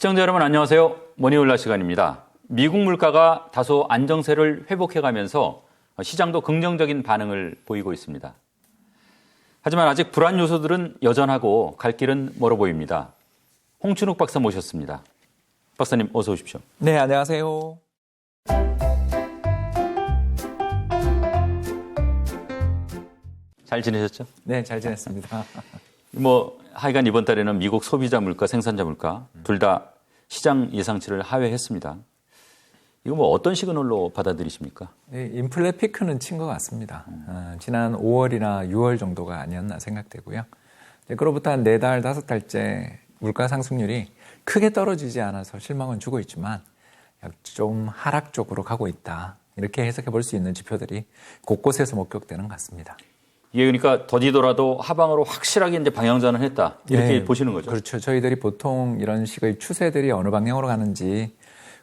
시청자 여러분 안녕하세요. 머니올라 시간입니다. 미국 물가가 다소 안정세를 회복해가면서 시장도 긍정적인 반응을 보이고 있습니다. 하지만 아직 불안 요소들은 여전하고 갈 길은 멀어 보입니다. 홍춘욱 박사 모셨습니다. 박사님 어서 오십시오. 네, 안녕하세요. 잘 지내셨죠? 네, 잘 지냈습니다. 하여간 이번 달에는 미국 소비자 물가, 생산자 물가 둘 다 시장 예상치를 하회했습니다. 이거 어떤 시그널로 받아들이십니까? 네, 인플레 피크는 친 것 같습니다. 지난 5월이나 6월 정도가 아니었나 생각되고요. 그로부터 한 4달, 5달째 물가 상승률이 크게 떨어지지 않아서 실망은 주고 있지만 좀 하락 쪽으로 가고 있다. 이렇게 해석해 볼 수 있는 지표들이 곳곳에서 목격되는 것 같습니다. 이게 그러니까 더디더라도 하방으로 확실하게 이제 방향전을 했다. 이렇게 네, 보시는 거죠? 그렇죠. 저희들이 보통 이런 식의 추세들이 어느 방향으로 가는지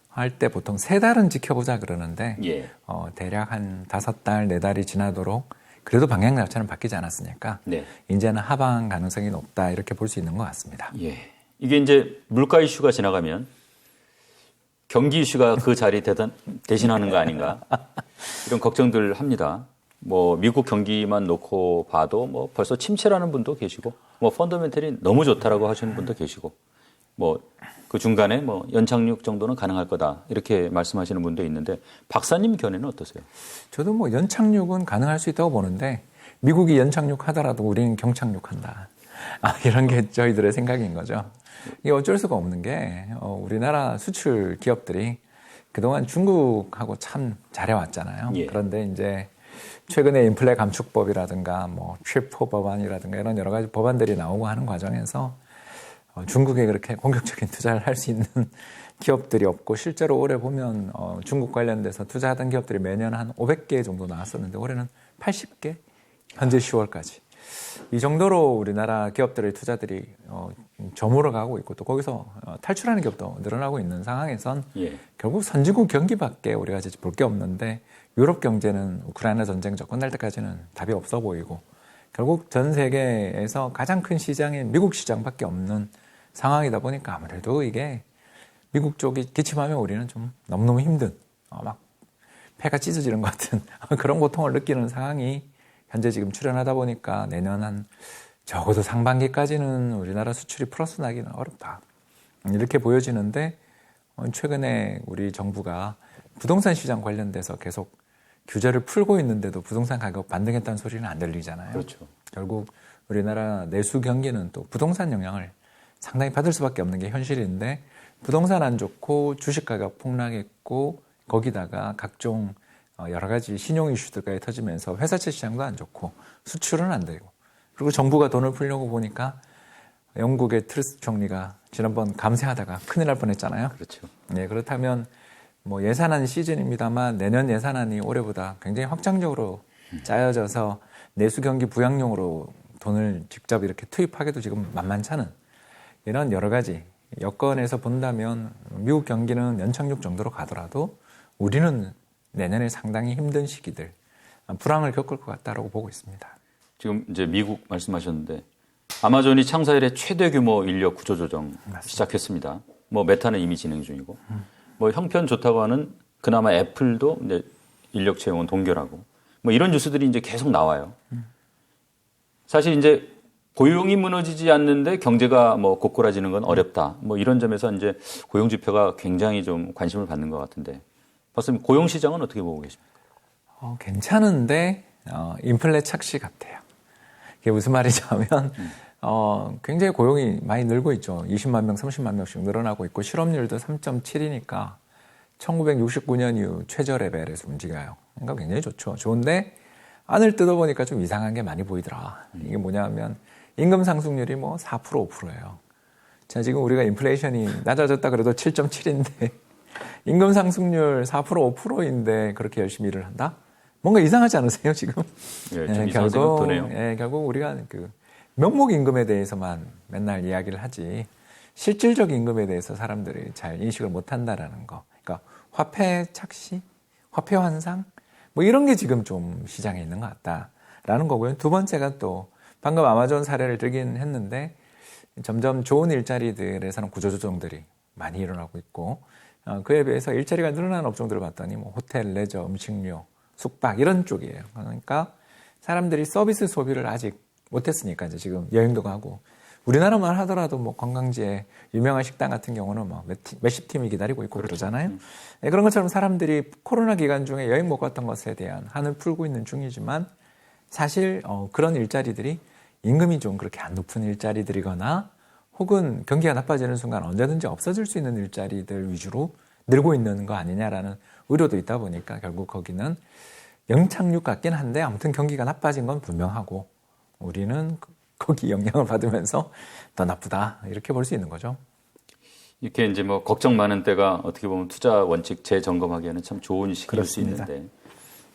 할 때 보통 3달은 지켜보자 그러는데 예. 대략 한 5달, 4달이 지나도록 그래도 방향 자체는 바뀌지 않았으니까 네. 이제는 하방 가능성이 높다 이렇게 볼 수 있는 것 같습니다. 예. 이게 이제 물가 이슈가 지나가면 경기 이슈가 그 자리 대신하는 거 아닌가 이런 걱정들 합니다. 미국 경기만 놓고 봐도 벌써 침체라는 분도 계시고 펀더멘털이 너무 좋다라고 하시는 분도 계시고 그 중간에 연착륙 정도는 가능할 거다 이렇게 말씀하시는 분도 있는데 박사님 견해는 어떠세요? 저도 연착륙은 가능할 수 있다고 보는데 미국이 연착륙하더라도 우리는 경착륙한다. 이런 게 저희들의 생각인 거죠. 이게 어쩔 수가 없는 게 우리나라 수출 기업들이 그동안 중국하고 참 잘해왔잖아요. 예. 그런데 이제 최근에 인플레 감축법이라든가 칩포 법안이라든가 이런 여러 가지 법안들이 나오고 하는 과정에서 중국에 그렇게 공격적인 투자를 할 수 있는 기업들이 없고 실제로 올해 보면 중국 관련돼서 투자하던 기업들이 매년 한 500개 정도 나왔었는데 올해는 80개 현재 10월까지 이 정도로 우리나라 기업들의 투자들이 저물어 가고 있고 또 거기서 탈출하는 기업도 늘어나고 있는 상황에선 예. 결국 선진국 경기밖에 우리가 이제 볼 게 없는데 유럽 경제는 우크라이나 전쟁 끝날 때까지는 답이 없어 보이고 결국 전 세계에서 가장 큰 시장인 미국 시장밖에 없는 상황이다 보니까 아무래도 이게 미국 쪽이 기침하면 우리는 좀 너무너무 힘든 막 폐가 찢어지는 것 같은 그런 고통을 느끼는 상황이 현재 지금 출현하다 보니까 내년 한 적어도 상반기까지는 우리나라 수출이 플러스 나기는 어렵다. 이렇게 보여지는데 최근에 우리 정부가 부동산 시장 관련돼서 계속 규제를 풀고 있는데도 부동산 가격 반등했다는 소리는 안 들리잖아요. 그렇죠. 결국 우리나라 내수 경기는 또 부동산 영향을 상당히 받을 수밖에 없는 게 현실인데 부동산 안 좋고 주식 가격 폭락했고 거기다가 각종 여러 가지 신용 이슈들까지 터지면서 회사채 시장도 안 좋고 수출은 안 되고 그리고 정부가 돈을 풀려고 보니까 영국의 트루스 총리가 지난번 감세하다가 큰일 날 뻔했잖아요. 그렇죠. 네, 그렇다면 예산안 시즌입니다만 내년 예산안이 올해보다 굉장히 확장적으로 짜여져서 내수 경기 부양용으로 돈을 직접 이렇게 투입하기도 지금 만만찮은 이런 여러 가지 여건에서 본다면 미국 경기는 연착륙 정도로 가더라도 우리는 내년에 상당히 힘든 시기들 불황을 겪을 것 같다라고 보고 있습니다. 지금 이제 미국 말씀하셨는데 아마존이 창사 이래 최대 규모 인력 구조조정 시작했습니다. 메타는 이미 진행 중이고 형편 좋다고 하는 그나마 애플도 이제 인력 채용은 동결하고 이런 뉴스들이 이제 계속 나와요. 사실 이제 고용이 무너지지 않는데 경제가 고꾸라지는 건 어렵다. 이런 점에서 이제 고용 지표가 굉장히 좀 관심을 받는 것 같은데 박사님 고용 시장은 어떻게 보고 계십니까? 괜찮은데 인플레 착시 같아요. 이게 무슨 말이냐면 굉장히 고용이 많이 늘고 있죠. 20만 명, 30만 명씩 늘어나고 있고 실업률도 3.7이니까 1969년 이후 최저 레벨에서 움직여요. 그러니까 굉장히 좋죠. 좋은데 안을 뜯어보니까 좀 이상한 게 많이 보이더라. 이게 뭐냐면 임금 상승률이 4%, 5%예요. 자, 지금 우리가 인플레이션이 낮아졌다 그래도 7.7인데 임금 상승률 4%, 5%인데 그렇게 열심히 일을 한다? 뭔가 이상하지 않으세요, 지금? 예, 좀 이상한 생각 드네요. 결국 우리가 명목 임금에 대해서만 맨날 이야기를 하지 실질적 임금에 대해서 사람들이 잘 인식을 못 한다라는 거. 그러니까 화폐 착시, 화폐 환상 이런 게 지금 좀 시장에 있는 것 같다라는 거고요. 두 번째가 또 방금 아마존 사례를 들긴 했는데 점점 좋은 일자리들에서는 구조조정들이 많이 일어나고 있고 그에 비해서 일자리가 늘어나는 업종들을 봤더니 뭐 호텔, 레저, 음식료, 숙박 이런 쪽이에요. 그러니까 사람들이 서비스 소비를 아직 못했으니까 이제 지금 여행도 가고 우리나라만 하더라도 뭐 관광지에 유명한 식당 같은 경우는 뭐 몇십 팀이 기다리고 있고 그러잖아요. 네, 그런 것처럼 사람들이 코로나 기간 중에 여행 못 갔던 것에 대한 한을 풀고 있는 중이지만 사실 그런 일자리들이 임금이 좀 그렇게 안 높은 일자리들이거나 혹은 경기가 나빠지는 순간 언제든지 없어질 수 있는 일자리들 위주로 늘고 있는 거 아니냐라는 우려도 있다 보니까 결국 거기는 영착륙 같긴 한데 아무튼 경기가 나빠진 건 분명하고 우리는 거기 영향을 받으면서 더 나쁘다 이렇게 볼 수 있는 거죠. 이렇게 이제 뭐 걱정 많은 때가 어떻게 보면 투자 원칙 재점검하기에는 참 좋은 시기일 수 있는데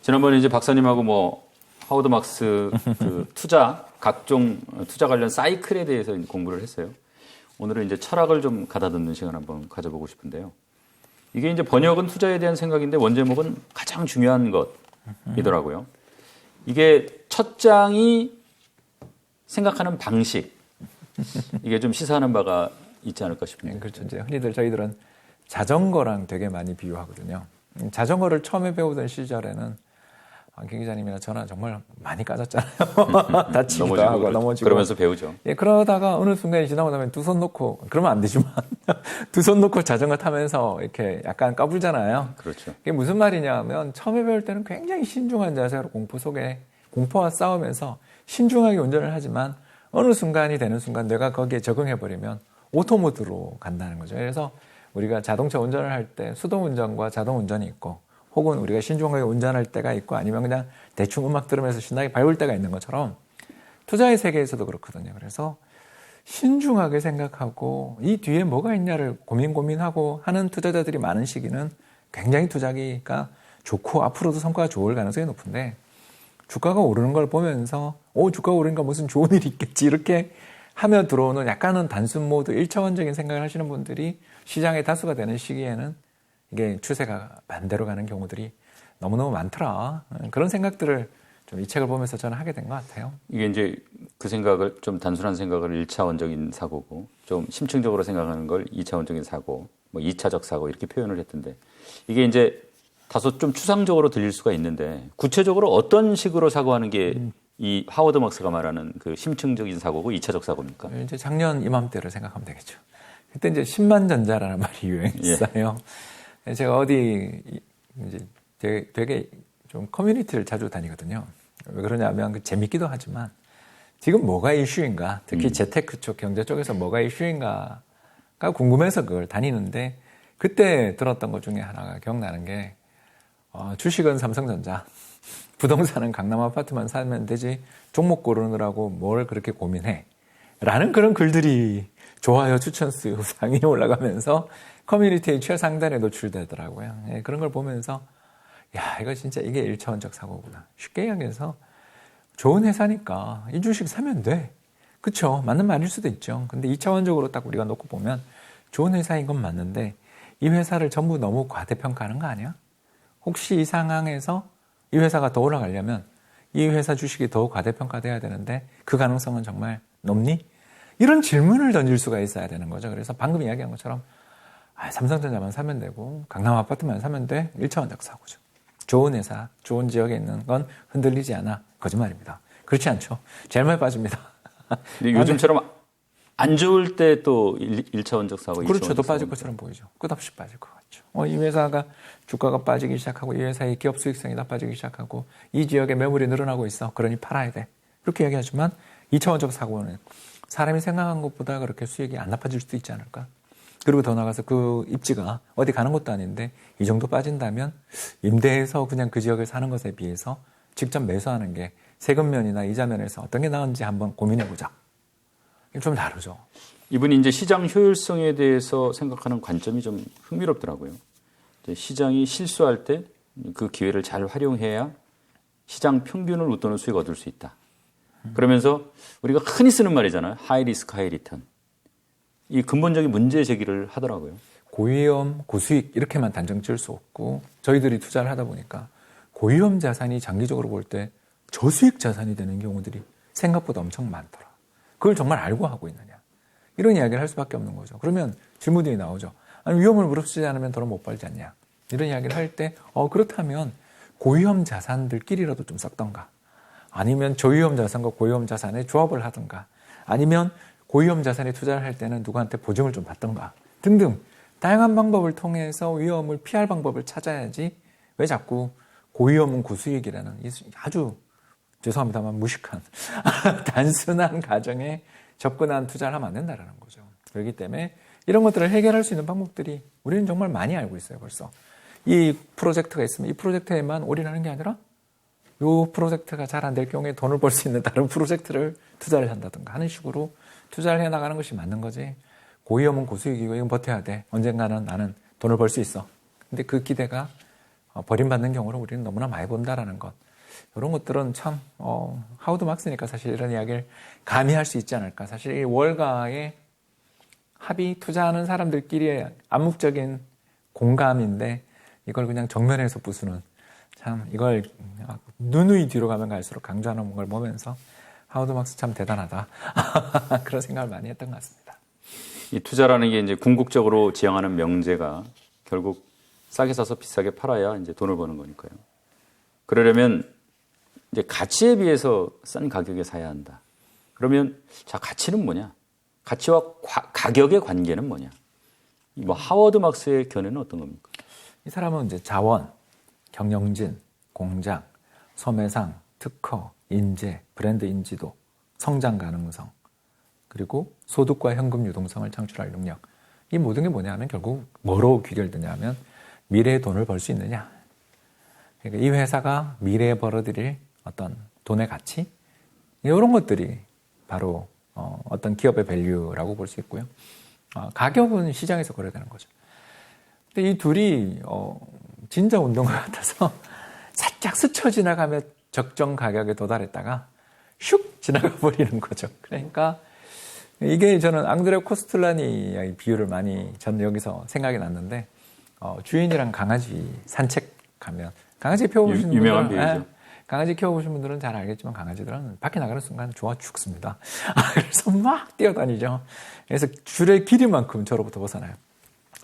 지난번에 이제 박사님하고 뭐 하워드 막스 그 투자 각종 투자 관련 사이클에 대해서 공부를 했어요. 오늘은 이제 철학을 좀 가다듬는 시간 한번 가져보고 싶은데요. 이게 이제 번역은 투자에 대한 생각인데 원제목은 가장 중요한 것이더라고요. 이게 첫 장이 생각하는 방식 이게 좀 시사하는 바가 있지 않을까 싶은데. 네, 그렇죠. 이제 흔히들 저희들은 자전거랑 되게 많이 비유하거든요. 자전거를 처음에 배우던 시절에는 김 기자님이나 저나 정말 많이 까졌잖아요. 다치기도 하고 넘어지고. 그러면서 배우죠. 예, 그러다가 어느 순간이 지나고 나면 두 손 놓고, 그러면 안 되지만, 두 손 놓고 자전거 타면서 이렇게 약간 까불잖아요. 그렇죠. 이게 무슨 말이냐면 처음에 배울 때는 굉장히 신중한 자세로 공포 속에 공포와 싸우면서 신중하게 운전을 하지만 어느 순간이 되는 순간 내가 거기에 적응해버리면 오토모드로 간다는 거죠. 그래서 우리가 자동차 운전을 할 때 수동 운전과 자동 운전이 있고 혹은 우리가 신중하게 운전할 때가 있고 아니면 그냥 대충 음악 들으면서 신나게 밟을 때가 있는 것처럼 투자의 세계에서도 그렇거든요. 그래서 신중하게 생각하고 이 뒤에 뭐가 있냐를 고민하고 하는 투자자들이 많은 시기는 굉장히 투자기가 좋고 앞으로도 성과가 좋을 가능성이 높은데 주가가 오르는 걸 보면서 주가가 오르니까 무슨 좋은 일이 있겠지 이렇게 하며 들어오는 약간은 단순 모드 1차원적인 생각을 하시는 분들이 시장의 다수가 되는 시기에는 이게 추세가 반대로 가는 경우들이 너무너무 많더라. 그런 생각들을 좀 이 책을 보면서 저는 하게 된 것 같아요. 이게 이제 그 생각을 좀 단순한 생각을 1차원적인 사고고 좀 심층적으로 생각하는 걸 2차원적인 사고, 뭐 2차적 사고 이렇게 표현을 했던데 이게 이제 다소 좀 추상적으로 들릴 수가 있는데 구체적으로 어떤 식으로 사고하는 게 이 하워드 막스가 말하는 그 심층적인 사고고 2차적 사고입니까? 이제 작년 이맘때를 생각하면 되겠죠. 그때 이제 10만 전자라는 말이 유행했어요. 예. 제가 어디 이제 되게 좀 커뮤니티를 자주 다니거든요. 왜 그러냐면 재밌기도 하지만 지금 뭐가 이슈인가, 특히 재테크 쪽, 경제 쪽에서 뭐가 이슈인가가 궁금해서 그걸 다니는데 그때 들었던 것 중에 하나가 기억나는 게 주식은 삼성전자, 부동산은 강남 아파트만 사면 되지 종목 고르느라고 뭘 그렇게 고민해 라는 그런 글들이 좋아요 추천수 상위에 올라가면서 커뮤니티의 최상단에 노출되더라고요. 예, 그런 걸 보면서 야 이거 진짜 이게 1차원적 사고구나. 쉽게 이야기해서 좋은 회사니까 이 주식 사면 돼. 그쵸? 맞는 말일 수도 있죠. 근데 2차원적으로 딱 우리가 놓고 보면 좋은 회사인 건 맞는데 이 회사를 전부 너무 과대평가하는 거 아니야? 혹시 이 상황에서 이 회사가 더 올라가려면 이 회사 주식이 더 과대평가돼야 되는데 그 가능성은 정말 높니? 이런 질문을 던질 수가 있어야 되는 거죠. 그래서 방금 이야기한 것처럼 삼성전자만 사면 되고 강남 아파트만 사면 돼. 1차원적 사고죠. 좋은 회사, 좋은 지역에 있는 건 흔들리지 않아. 거짓말입니다. 그렇지 않죠. 제일 많이 빠집니다. 근데 요즘처럼 안 좋을 때 또 1차원적 사고, 그렇죠. 더 빠질 것처럼 보이죠. 끝없이 빠질 것 같죠. 이 회사가 주가가 빠지기 시작하고 이 회사의 기업 수익성이 나빠지기 시작하고 이 지역에 매물이 늘어나고 있어. 그러니 팔아야 돼. 이렇게 얘기하지만 2차원적 사고는 사람이 생각한 것보다 그렇게 수익이 안 나빠질 수도 있지 않을까. 그리고 더 나가서 그 입지가 어디 가는 것도 아닌데 이 정도 빠진다면 임대해서 그냥 그 지역을 사는 것에 비해서 직접 매수하는 게 세금면이나 이자면에서 어떤 게 나은지 한번 고민해보자. 좀 다르죠. 이분이 이제 시장 효율성에 대해서 생각하는 관점이 좀 흥미롭더라고요. 시장이 실수할 때 그 기회를 잘 활용해야 시장 평균을 웃도는 수익을 얻을 수 있다. 그러면서 우리가 흔히 쓰는 말이잖아요. 하이 리스크, 하이 리턴. 이 근본적인 문제 제기를 하더라고요. 고위험, 고수익 이렇게만 단정 지을 수 없고 저희들이 투자를 하다 보니까 고위험 자산이 장기적으로 볼 때 저수익 자산이 되는 경우들이 생각보다 엄청 많더라. 그걸 정말 알고 하고 있느냐. 이런 이야기를 할 수밖에 없는 거죠. 그러면 질문이 나오죠. 아니, 위험을 무릅쓰지 않으면 돈을 못 벌지 않냐. 이런 이야기를 할 때, 그렇다면 고위험 자산들끼리라도 좀 섞던가. 아니면 저위험 자산과 고위험 자산의 조합을 하든가. 아니면 고위험 자산에 투자를 할 때는 누구한테 보증을 좀 받던가. 등등. 다양한 방법을 통해서 위험을 피할 방법을 찾아야지 왜 자꾸 고위험은 고수익이라는 아주 죄송합니다만 무식한 단순한 가정에 접근한 투자를 하면 안 된다는 거죠. 그렇기 때문에 이런 것들을 해결할 수 있는 방법들이 우리는 정말 많이 알고 있어요. 벌써. 이 프로젝트가 있으면 이 프로젝트에만 올인하는 게 아니라 이 프로젝트가 잘 안 될 경우에 돈을 벌 수 있는 다른 프로젝트를 투자를 한다든가 하는 식으로 투자를 해나가는 것이 맞는 거지. 고위험은 고수익이고 이건 버텨야 돼. 언젠가는 나는 돈을 벌 수 있어. 근데 그 기대가 버림받는 경우를 우리는 너무나 많이 본다라는 것. 이런 것들은 참 하워드 막스니까 사실 이런 이야기를 감히 할 수 있지 않을까. 사실 이 월가의 합의 투자하는 사람들끼리의 암묵적인 공감인데 이걸 그냥 정면에서 부수는 참 이걸 누누이 뒤로 가면 갈수록 강조하는 걸 보면서 하워드 막스 참 대단하다. 그런 생각을 많이 했던 것 같습니다. 이 투자라는 게 이제 궁극적으로 지향하는 명제가 결국 싸게 사서 비싸게 팔아야 이제 돈을 버는 거니까요. 그러려면 이제 가치에 비해서 싼 가격에 사야 한다. 그러면 자, 가치는 뭐냐? 가치와 가격의 관계는 뭐냐? 뭐 하워드 막스의 견해는 어떤 겁니까? 이 사람은 이제 자원, 경영진, 공장, 소매상, 특허, 인재, 브랜드 인지도, 성장 가능성, 그리고 소득과 현금 유동성을 창출할 능력. 이 모든 게 뭐냐 하면 결국 뭐로 귀결되냐 하면 미래의 돈을 벌 수 있느냐. 그러니까 이 회사가 미래에 벌어들일 어떤 돈의 가치? 이런 것들이 바로 어떤 기업의 밸류라고 볼 수 있고요. 가격은 시장에서 거래되는 거죠. 근데 이 둘이 진짜 운동가 같아서 살짝 스쳐 지나가며 적정 가격에 도달했다가 슉 지나가 버리는 거죠. 그러니까 이게 저는 앙드레 코스툴라니 비유를 많이 전 여기서 생각이 났는데 주인이랑 강아지 산책하면 강아지 키워보신 유명한 분들은 비유죠. 강아지 키워보신 분들은 잘 알겠지만 강아지들은 밖에 나가는 순간 좋아 죽습니다. 그래서 막 뛰어다니죠. 그래서 줄의 길이만큼 저로부터 벗어나요.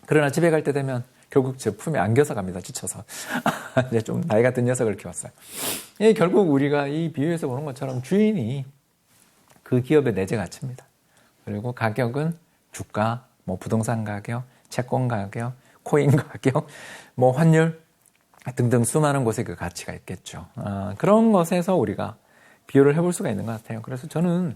그러나 집에 갈 때 되면 결국 제 품에 안겨서 갑니다. 지쳐서. 이제 좀 나이가 든 녀석을 키웠어요. 결국 우리가 이 비유에서 보는 것처럼 주인이 그 기업의 내재 가치입니다. 그리고 가격은 주가, 뭐 부동산 가격, 채권 가격, 코인 가격, 뭐 환율 등등 수많은 곳에 그 가치가 있겠죠. 그런 것에서 우리가 비교를 해볼 수가 있는 것 같아요. 그래서 저는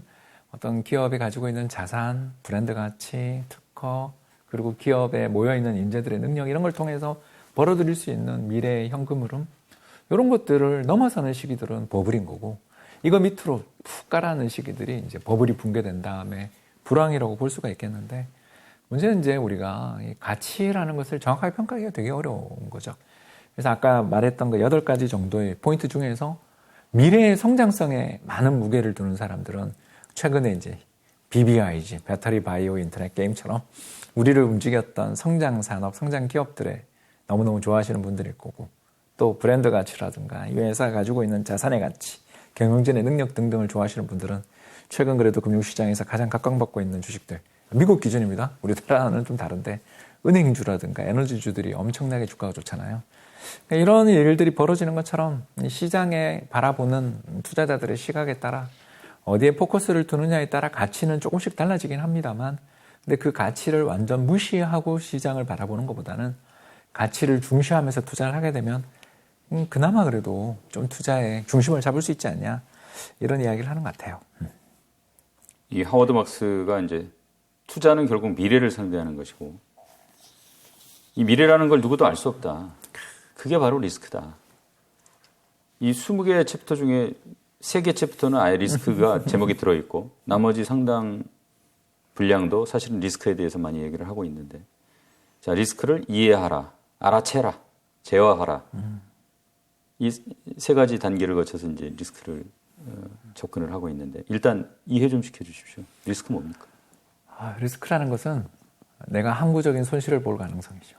어떤 기업이 가지고 있는 자산, 브랜드 가치, 특허, 그리고 기업에 모여있는 인재들의 능력 이런 걸 통해서 벌어들일 수 있는 미래의 현금 흐름 이런 것들을 넘어서는 시기들은 버블인 거고 이거 밑으로 푹 깔아놓은 시기들이 이제 버블이 붕괴된 다음에 불황이라고 볼 수가 있겠는데 문제는 이제 우리가 이 가치라는 것을 정확하게 평가하기가 되게 어려운 거죠. 그래서 아까 말했던 그 8가지 정도의 포인트 중에서 미래의 성장성에 많은 무게를 두는 사람들은 최근에 이제 BBIG, 배터리 바이오 인터넷 게임처럼 우리를 움직였던 성장 산업, 성장 기업들에 너무너무 좋아하시는 분들일 거고 또 브랜드 가치라든가 이 회사가 가지고 있는 자산의 가치, 경영진의 능력 등등을 좋아하시는 분들은 최근 그래도 금융시장에서 가장 각광받고 있는 주식들 미국 기준입니다. 우리나라는 좀 다른데 은행주라든가 에너지주들이 엄청나게 주가가 좋잖아요. 이런 일들이 벌어지는 것처럼 시장에 바라보는 투자자들의 시각에 따라 어디에 포커스를 두느냐에 따라 가치는 조금씩 달라지긴 합니다만 근데 그 가치를 완전 무시하고 시장을 바라보는 것보다는 가치를 중시하면서 투자를 하게 되면 그나마 그래도 좀 투자에 중심을 잡을 수 있지 않냐 이런 이야기를 하는 것 같아요. 이 하워드 막스가 이제 투자는 결국 미래를 상대하는 것이고 이 미래라는 걸 누구도 알 수 없다. 그게 바로 리스크다. 이 20개의 챕터 중에 3개 챕터는 아예 리스크가 제목이 들어있고 나머지 상당 분량도 사실은 리스크에 대해서 많이 얘기를 하고 있는데 자 리스크를 이해하라, 알아채라, 제어하라 이 3가지 단계를 거쳐서 이제 리스크를 접근을 하고 있는데 일단 이해 좀 시켜주십시오. 리스크 뭡니까? 리스크라는 것은 내가 항구적인 손실을 볼 가능성이죠.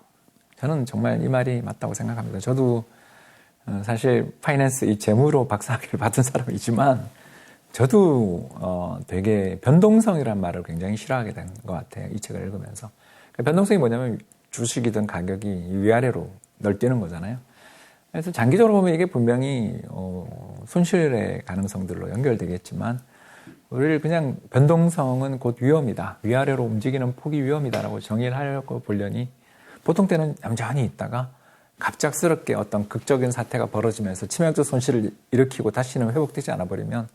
저는 정말 이 말이 맞다고 생각합니다. 저도 사실 파이낸스 이 재무로 박사학위를 받은 사람이지만 저도 되게 변동성이란 말을 굉장히 싫어하게 된 것 같아요. 이 책을 읽으면서. 변동성이 뭐냐면 주식이든 가격이 위아래로 널뛰는 거잖아요. 그래서 장기적으로 보면 이게 분명히 손실의 가능성들로 연결되겠지만 우리를 그냥 변동성은 곧 위험이다. 위아래로 움직이는 폭이 위험이다라고 정의를 하려고 보려니 보통 때는 얌전히 있다가 갑작스럽게 어떤 극적인 사태가 벌어지면서 치명적 손실을 일으키고 다시는 회복되지 않아 버리면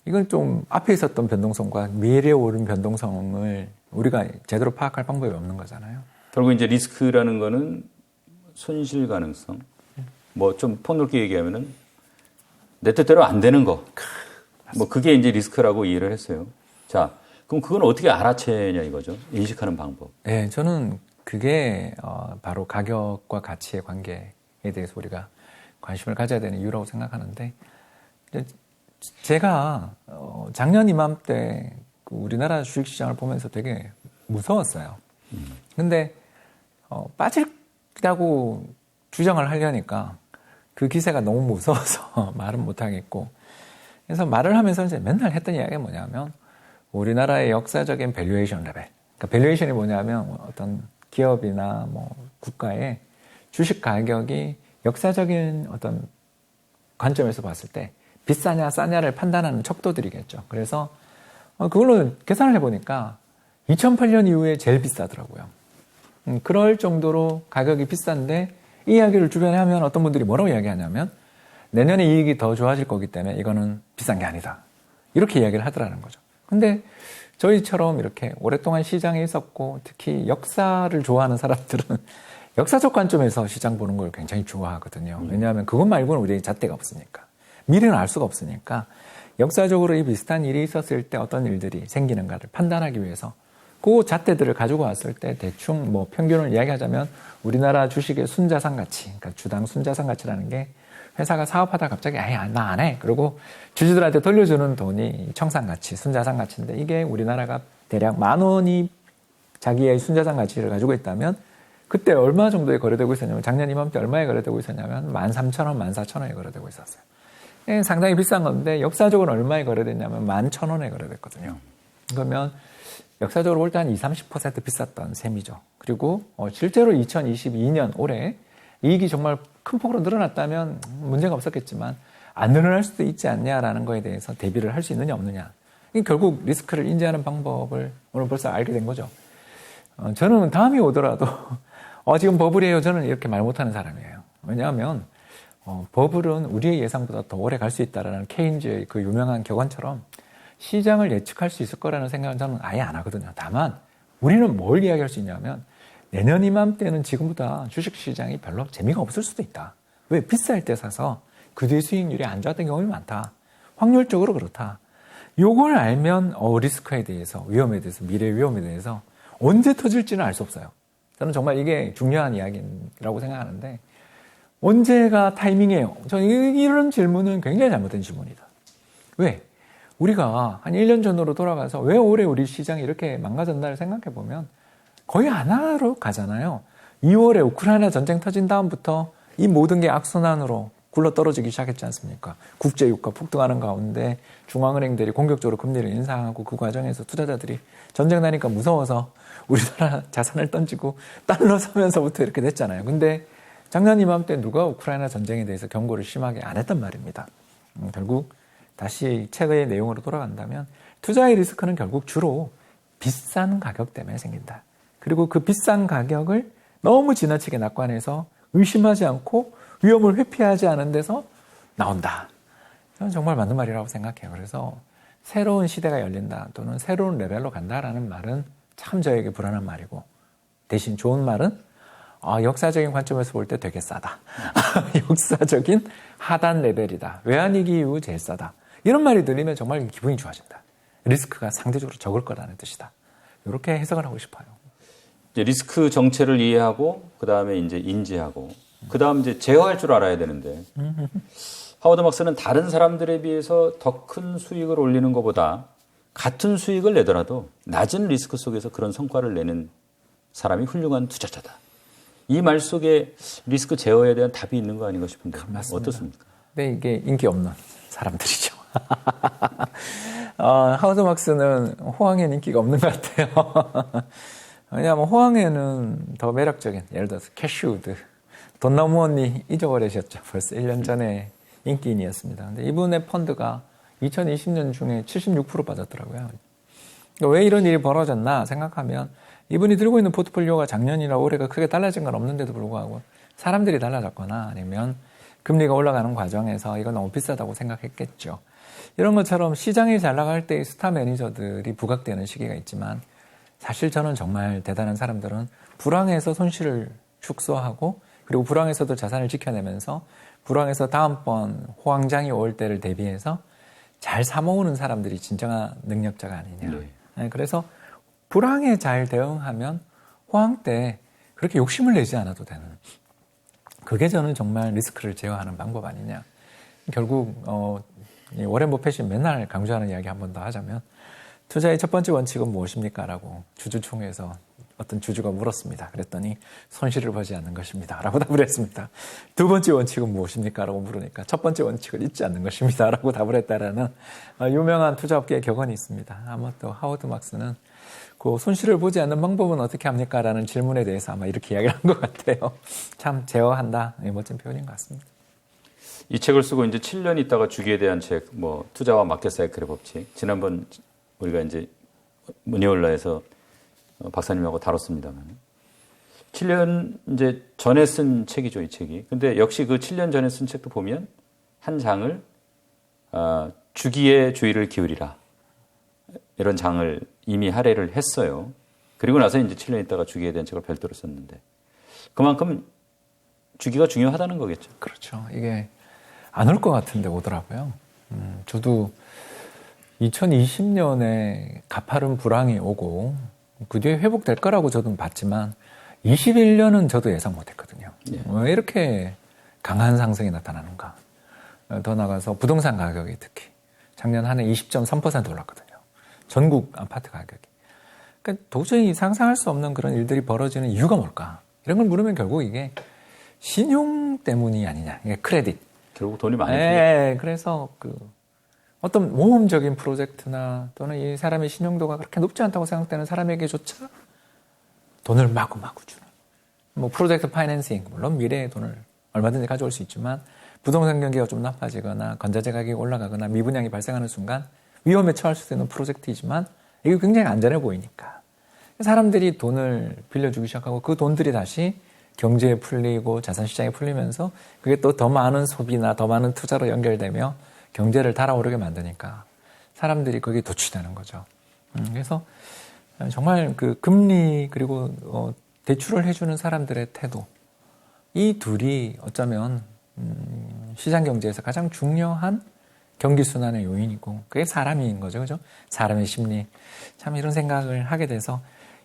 이건 좀 앞에 있었던 변동성과 미래에 오른 변동성을 우리가 제대로 파악할 방법이 없는 거잖아요. 결국 이제 리스크라는 거는 손실 가능성, 뭐 좀 폭넓게 얘기하면은 내 뜻대로 안 되는 거, 뭐 그게 이제 리스크라고 이해를 했어요. 자, 그럼 그건 어떻게 알아채냐 이거죠? 인식하는 방법. 네, 저는 그게 바로 가격과 가치의 관계에 대해서 우리가 관심을 가져야 되는 이유라고 생각하는데, 제가 작년 이맘때 우리나라 주식시장을 보면서 되게 무서웠어요. 근데 빠질다고 주장을 하려니까 그 기세가 너무 무서워서 말은 못하겠고, 그래서 말을 하면서 이제 맨날 했던 이야기가 뭐냐면 우리나라의 역사적인 밸류에이션 레벨, 그러니까 밸류에이션이 뭐냐면 어떤 기업이나 뭐 국가의 주식 가격이 역사적인 어떤 관점에서 봤을 때 비싸냐 싸냐를 판단하는 척도들이겠죠. 그래서 그걸로 계산을 해보니까 2008년 이후에 제일 비싸더라고요. 그럴 정도로 가격이 비싼데 이 이야기를 주변에 하면 어떤 분들이 뭐라고 이야기하냐면 내년에 이익이 더 좋아질 거기 때문에 이거는 비싼 게 아니다. 이렇게 이야기를 하더라는 거죠. 근데 저희처럼 이렇게 오랫동안 시장에 있었고 특히 역사를 좋아하는 사람들은 역사적 관점에서 시장 보는 걸 굉장히 좋아하거든요. 왜냐하면 그것 말고는 우리의 잣대가 없으니까. 미래는 알 수가 없으니까 역사적으로 이 비슷한 일이 있었을 때 어떤 일들이 생기는가를 판단하기 위해서 그 잣대들을 가지고 왔을 때 대충 뭐 평균을 이야기하자면 우리나라 주식의 순자산 가치, 그러니까 주당 순자산 가치라는 게 회사가 사업하다 갑자기 아예 나 안 해. 그리고 주주들한테 돌려주는 돈이 청산 가치, 순자산 가치인데 이게 우리나라가 대략 10,000원이 자기의 순자산 가치를 가지고 있다면 그때 얼마 정도에 거래되고 있었냐면 작년 이맘때 얼마에 거래되고 있었냐면 13,000원, 14,000원에 거래되고 있었어요. 상당히 비싼 건데 역사적으로 얼마에 거래됐냐면 11,000원에 거래됐거든요. 그러면 역사적으로 볼 때 한 20-30% 비쌌던 셈이죠. 그리고 실제로 2022년 올해 이익이 정말 큰 폭으로 늘어났다면 문제가 없었겠지만 안 늘어날 수도 있지 않냐라는 거에 대해서 대비를 할 수 있느냐 없느냐. 결국 리스크를 인지하는 방법을 오늘 벌써 알게 된 거죠. 저는 다음이 오더라도 지금 버블이에요. 저는 이렇게 말 못하는 사람이에요. 왜냐하면 버블은 우리의 예상보다 더 오래 갈 수 있다라는 케인즈의 그 유명한 격언처럼 시장을 예측할 수 있을 거라는 생각은 저는 아예 안 하거든요. 다만 우리는 뭘 이야기할 수 있냐면 내년 이맘때는 지금보다 주식시장이 별로 재미가 없을 수도 있다. 왜? 비쌀 때 사서 그 뒤에 수익률이 안 좋았던 경험이 많다. 확률적으로 그렇다. 요걸 알면 리스크에 대해서, 위험에 대해서, 미래 위험에 대해서 언제 터질지는 알 수 없어요. 저는 정말 이게 중요한 이야기라고 생각하는데 언제가 타이밍이에요? 저는 이런 질문은 굉장히 잘못된 질문이다. 왜? 우리가 한 1년 전으로 돌아가서 왜 올해 우리 시장이 이렇게 망가졌나를 생각해 보면 거의 하나로 가잖아요. 2월에 우크라이나 전쟁 터진 다음부터 이 모든 게 악순환으로 굴러떨어지기 시작했지 않습니까? 국제유가 폭등하는 가운데 중앙은행들이 공격적으로 금리를 인상하고 그 과정에서 투자자들이 전쟁 나니까 무서워서 우리나라 자산을 던지고 달러 사면서부터 이렇게 됐잖아요. 근데 작년 이맘때 누가 우크라이나 전쟁에 대해서 경고를 심하게 안 했단 말입니다. 결국 다시 최대의 내용으로 돌아간다면 투자의 리스크는 결국 주로 비싼 가격 때문에 생긴다. 그리고 그 비싼 가격을 너무 지나치게 낙관해서 의심하지 않고 위험을 회피하지 않은 데서 나온다. 저는 정말 맞는 말이라고 생각해요. 그래서 새로운 시대가 열린다 또는 새로운 레벨로 간다라는 말은 참 저에게 불안한 말이고 대신 좋은 말은 역사적인 관점에서 볼 때 되게 싸다. 역사적인 하단 레벨이다. 외환위기 이후 제일 싸다. 이런 말이 들리면 정말 기분이 좋아진다. 리스크가 상대적으로 적을 거라는 뜻이다. 이렇게 해석을 하고 싶어요. 이제 리스크 정체를 이해하고 그 다음에 이제 인지하고 그 다음 이제 제어할 줄 알아야 되는데 하워드 막스는 다른 사람들에 비해서 더 큰 수익을 올리는 것보다 같은 수익을 내더라도 낮은 리스크 속에서 그런 성과를 내는 사람이 훌륭한 투자자다. 이 말 속에 리스크 제어에 대한 답이 있는 거 아닌가 싶은데 맞습니다. 어떻습니까? 네, 이게 인기 없는 사람들이죠. 하워드 막스는 호황엔 인기가 없는 것 같아요. 왜냐하면 호황에는 더 매력적인, 예를 들어서 캐시우드, 돈 너무 언니 잊어버리셨죠. 벌써 1년 전에 인기인이었습니다. 근데 이분의 펀드가 2020년 중에 76% 빠졌더라고요. 그러니까 왜 이런 일이 벌어졌나 생각하면 이분이 들고 있는 포트폴리오가 작년이나 올해가 크게 달라진 건 없는데도 불구하고 사람들이 달라졌거나 아니면 금리가 올라가는 과정에서 이건 너무 비싸다고 생각했겠죠. 이런 것처럼 시장이 잘 나갈 때 스타 매니저들이 부각되는 시기가 있지만 사실 저는 정말 대단한 사람들은 불황에서 손실을 축소하고 그리고 불황에서도 자산을 지켜내면서 불황에서 다음번 호황장이 올 때를 대비해서 잘 사모으는 사람들이 진정한 능력자가 아니냐. 네, 그래서 불황에 잘 대응하면 호황 때 그렇게 욕심을 내지 않아도 되는, 그게 저는 정말 리스크를 제어하는 방법 아니냐. 결국 워렌 버핏이 맨날 강조하는 이야기 한 번 더 하자면 투자의 첫 번째 원칙은 무엇입니까? 라고 주주총회에서 어떤 주주가 물었습니다. 그랬더니 손실을 보지 않는 것입니다. 라고 답을 했습니다. 두 번째 원칙은 무엇입니까? 라고 물으니까 첫 번째 원칙을 잊지 않는 것입니다. 라고 답을 했다라는 유명한 투자업계의 격언이 있습니다. 아마 또 하워드 막스는 그 손실을 보지 않는 방법은 어떻게 합니까? 라는 질문에 대해서 아마 이렇게 이야기를 한 것 같아요. 참 제어한다. 멋진 표현인 것 같습니다. 이 책을 쓰고 이제 7년 있다가 주기에 대한 책, 뭐 투자와 마켓 사이클의 법칙. 지난번 우리가 이제 문예올라에서 박사님하고 다뤘습니다만 7년 이제 전에 쓴 책이죠, 이 책이. 근데 역시 그 7년 전에 쓴 책도 보면 한 장을 주기에 주의를 기울이라, 이런 장을 이미 할애를 했어요. 그리고 나서 이제 7년 있다가 주기에 대한 책을 별도로 썼는데 그만큼 주기가 중요하다는 거겠죠. 그렇죠. 이게 안 올 것 같은데 오더라고요. 저도 2020년에 가파른 불황이 오고 그 뒤에 회복될 거라고 저도 봤지만 21년은 저도 예상 못했거든요. 왜 이렇게 강한 상승이 나타나는가. 더 나가서 부동산 가격이 특히 작년 한 해 20.3% 올랐거든요. 전국 아파트 가격이. 그러니까 도저히 상상할 수 없는 그런 일들이 벌어지는 이유가 뭘까? 이런 걸 물으면 결국 이게 신용 때문이 아니냐. 이게 크레딧. 결국 돈이 많이 들어요. 그래서 어떤 모험적인 프로젝트나 또는 이 사람의 신용도가 그렇게 높지 않다고 생각되는 사람에게조차 돈을 마구마구 주는. 뭐 프로젝트 파이낸싱, 물론 미래의 돈을 얼마든지 가져올 수 있지만 부동산 경기가 좀 나빠지거나 건자재 가격이 올라가거나 미분양이 발생하는 순간 위험에 처할 수 있는 프로젝트이지만 이게 굉장히 안전해 보이니까 사람들이 돈을 빌려주기 시작하고 그 돈들이 다시 경제에 풀리고 자산시장에 풀리면서 그게 또 더 많은 소비나 더 많은 투자로 연결되며 경제를 달아오르게 만드니까 사람들이 거기에 도취되는 거죠. 그래서 정말 그 금리 그리고 대출을 해주는 사람들의 태도, 이 둘이 어쩌면 시장 경제에서 가장 중요한 경기 순환의 요인이고 그게 사람인 거죠, 그죠? 사람의 심리. 참 이런 생각을 하게 돼서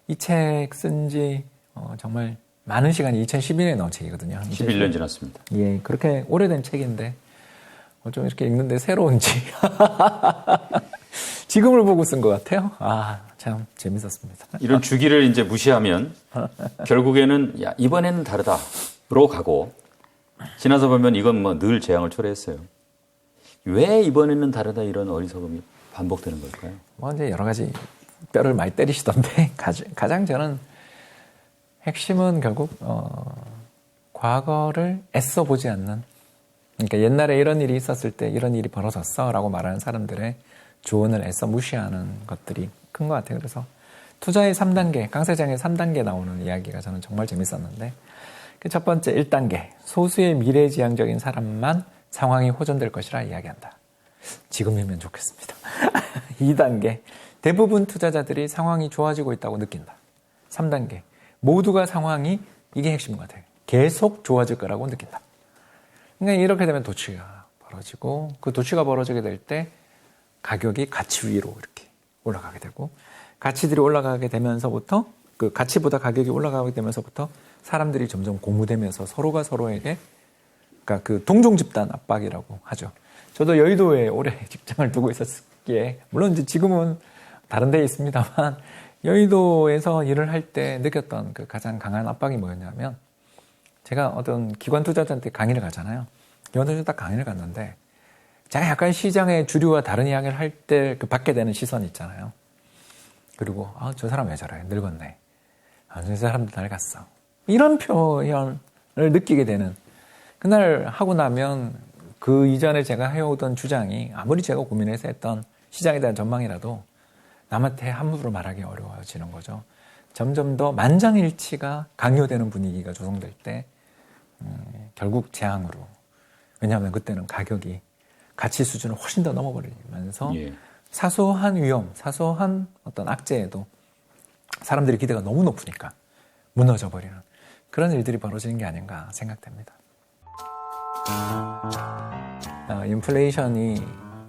이 책 쓴 지 정말 많은 시간이 2011년에 나온 책이거든요. 11년 지났습니다. 예, 그렇게 오래된 책인데 좀 이렇게 읽는데 새로운지 지금을 보고 쓴 것 같아요. 참 재밌었습니다. 이런 주기를 이제 무시하면 결국에는 야, 이번에는 다르다로 가고 지나서 보면 이건 뭐 늘 재앙을 초래했어요. 왜 이번에는 다르다 이런 어리석음이 반복되는 걸까요? 뭐 이제 여러 가지 뼈를 많이 때리시던데 가장 저는 핵심은 결국 과거를 애써 보지 않는, 그러니까 옛날에 이런 일이 있었을 때 이런 일이 벌어졌어라고 말하는 사람들의 조언을 애써 무시하는 것들이 큰 것 같아요. 그래서 투자의 3단계, 강세장의 3단계 나오는 이야기가 저는 정말 재밌었는데 그 첫 번째 1단계, 소수의 미래지향적인 사람만 상황이 호전될 것이라 이야기한다. 지금이면 좋겠습니다. 2단계, 대부분 투자자들이 상황이 좋아지고 있다고 느낀다. 3단계, 모두가 상황이, 이게 핵심인 것 같아요. 계속 좋아질 거라고 느낀다. 그러니까 이렇게 되면 도취가 벌어지고 그 도취가 벌어지게 될 때 가격이 가치 위로 이렇게 올라가게 되고 가치들이 올라가게 되면서부터 그 가치보다 가격이 올라가게 되면서부터 사람들이 점점 고무되면서 서로가 서로에게, 그러니까 그 동종 집단 압박이라고 하죠. 저도 여의도에 오래 직장을 두고 있었기에 물론 이제 지금은 다른 데에 있습니다만 여의도에서 일을 할 때 느꼈던 그 가장 강한 압박이 뭐였냐면 제가 어떤 기관 투자자한테 강의를 가잖아요. 기관 투자자 강의를 갔는데 제가 약간 시장의 주류와 다른 이야기를 할 때 그 받게 되는 시선이 있잖아요. 그리고 저 사람 왜 저래? 늙었네. 저 사람들 낡았어. 이런 표현을 느끼게 되는 그날 하고 나면 그 이전에 제가 해오던 주장이 아무리 제가 고민해서 했던 시장에 대한 전망이라도 남한테 함부로 말하기 어려워지는 거죠. 점점 더 만장일치가 강요되는 분위기가 조성될 때 결국 재앙으로. 왜냐하면 그때는 가격이 가치 수준을 훨씬 더 넘어버리면서 예. 사소한 위험, 사소한 어떤 악재에도 사람들의 기대가 너무 높으니까 무너져버리는 그런 일들이 벌어지는 게 아닌가 생각됩니다. 인플레이션이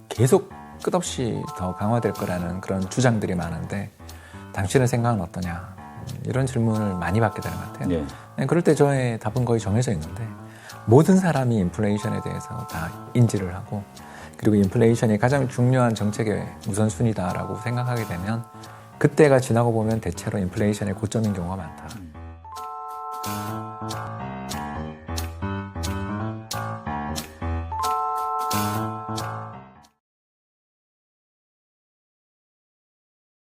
계속 끝없이 더 강화될 거라는 그런 주장들이 많은데 당신의 생각은 어떠냐 이런 질문을 많이 받게 되는 것 같아요. 예. 그럴 때 저의 답은 거의 정해져 있는데 모든 사람이 인플레이션에 대해서 다 인지를 하고 그리고 인플레이션이 가장 중요한 정책의 우선순위다라고 생각하게 되면 그때가 지나고 보면 대체로 인플레이션의 고점인 경우가 많다.